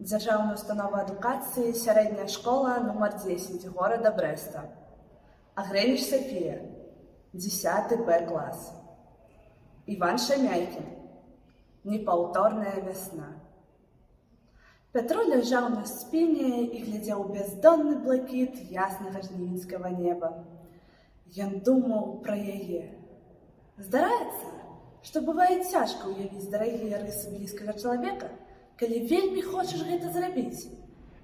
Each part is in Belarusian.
Дзяржаўная установа адукацыі, сярэдняя школа нумар 10 горада Брэста. Агрэнич Сафія, 10 Б клас. Іван Шамяйкін, непаўторная вясна. Пятро ляжаў на спіне і глядзеў бяздонны блакіт яснага жнівеньскага неба. Ён думаў пра яе. Здараецца, што бывае цяжка ўявіць дарагія рысы блізкага чалавека, калі вельмі хочаш гэта зрабіць.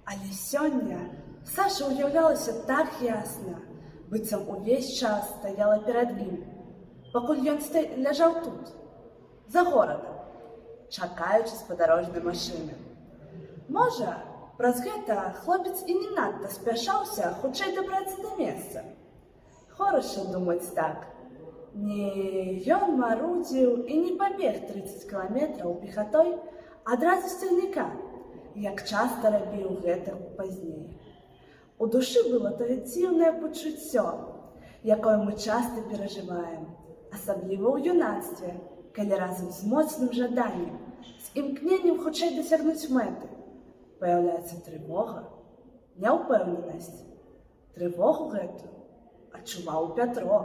Але сёння Саша ўяўлялася так ясна, быццам увесь час стаяла перад ім, пакуль ён ляжаў тут, за горадам, чакаючы спадарожнай машыны. Можа, праз гэта хлопец і не надта спяшаўся хутчэй дабрацца да месца. Хораша думаць так. Не, ён марудзіў і не пабег 30 кіламетраў пехатой адразу з цягніка, як часта рабіў гэта пазней. У душы было тое дзіўнае пачуццё, якое мы часта перажываем, асабліва ў юнацтве, калі разам з моцным жаданнем, з імкненнем хутчэй дасягнуць мэты, паяўляецца трывога, няўпэўненасць. Трывогу гэту адчуваў Пятро.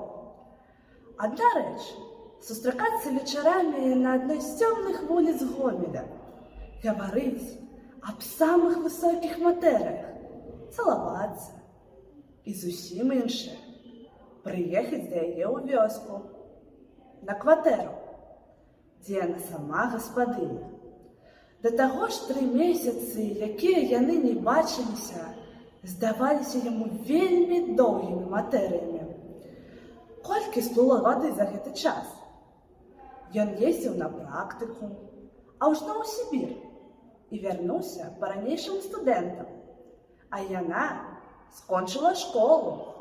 Адна рэч – сустракацца вечарамі на адной з цёмных вуліц Гомеля, гаварыць аб самых высокіх матэрыях, цалавацца. І зусім іншае – прыехаць да яе ў вёску, на кватэру, дзе яна сама гаспадыня. Да таго ж 3 месяцы, якія яны не бачыліся, здаваліся яму вельмі доўгімі матэрыямі. Колькі сплыло вады за гэты час? Ён ездзіў на практыку, а ў Новосібір і вярнуўся па-ранейшым студэнтам. А яна скончыла школу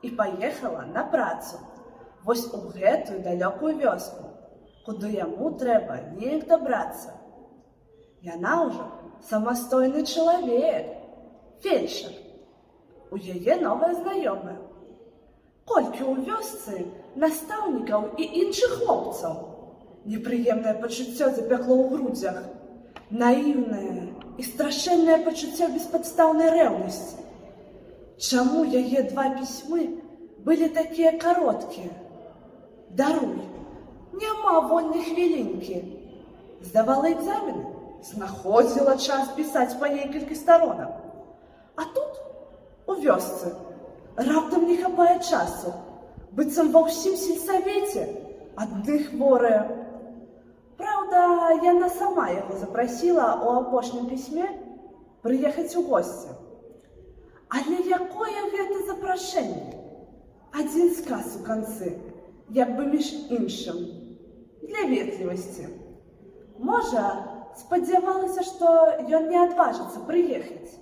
і паехала на працу вось у гэтую далёкую вёску, куды яму трэба неяк дабрацца. Яна ўжо самастойны чалавек, фельчар. У яе новая знаёмая. Колькі ў вёсцы настаўнікаў і іншых хлопцаў. Непрыемнае пачуццё запякло ў грудзях. Наіўнае і страшэннае пачуццё беспадстаўнай рэўнасці. Чаму яе 2 пісьмы былі такія кароткія? Даруй, няма вольнай хвілінкі. Здавала экзамены, знаходзіла час пісаць па некалькі старонак. А тут, у вёсцы, раптам не хапае часу, быццам ва ўсім сельсавеце адны хворыя. Праўда, яна сама яго запрасіла ў апошнім пісьме прыехаць у госці. Але якое гэта запрашэнне? Адзін сказ у канцы, як бы між іншым, для ветлівасці. Можа, спадзявалася, што ён не адважыцца прыехаць.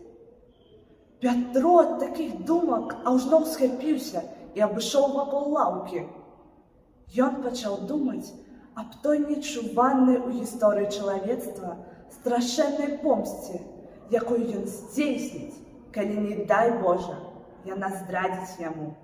Пятро ад такіх думак аўжно ўсхапіўся і абышоў вакол лаўкі. Ён пачаў думаць аб той нечуванай у гісторыі чалавецтва страшэннай помсце, якую ён здзейсніць, калі, не дай Божа, яна здрадзіць яму.